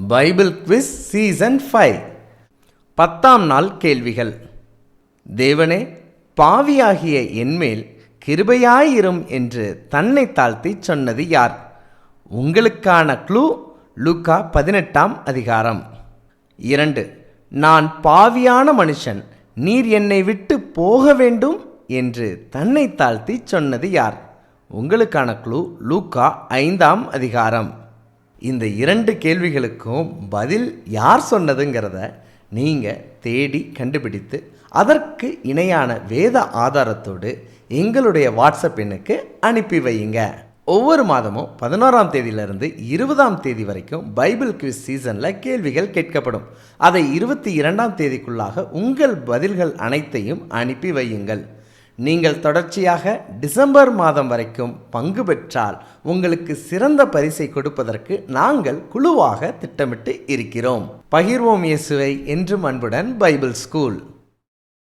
Bible quiz season 5 10ஆம் நாள் கேள்விகள். தேவனே, பாவியாகிய என்மேல் கிருபையாயிரும் என்று தன்னை தாழ்த்தி சொன்னது யார்? உங்களுக்கான க்ளூ லூக்கா 18ஆம் அதிகாரம். 2. நான் பாவியான மனுஷன், நீர் என்னை விட்டு போக வேண்டும் என்று தன்னை தாழ்த்தி சொன்னது யார்? உங்களுக்கான க்ளூ லூக்கா 5ஆம் அதிகாரம். இந்த 2 கேள்விகளுக்கும் பதில் யார் சொன்னதுங்கிறத நீங்கள் தேடி கண்டுபிடித்து அதற்கு இணையான வேத ஆதாரத்தோடு எங்களுடைய வாட்ஸ்அப் எண்ணுக்கு அனுப்பி வையுங்க. ஒவ்வொரு மாதமும் 11ஆம் தேதியிலிருந்து 20ஆம் தேதி வரைக்கும் பைபிள் குவிஸ் சீசனில் கேள்விகள் கேட்கப்படும். அதை 22ஆம் தேதிக்குள்ளாக உங்கள் பதில்கள் அனைத்தையும் அனுப்பி வையுங்கள். நீங்கள் தொடர்ச்சியாக டிசம்பர் மாதம் வரைக்கும் பங்கு பெற்றால் உங்களுக்கு சிறந்த பரிசை கொடுப்பதற்கு நாங்கள் குழுவாக திட்டமிட்டு இருக்கிறோம். பகிர்வோம் இயேசுவை என்றும் அன்புடன் பைபிள் ஸ்கூல்.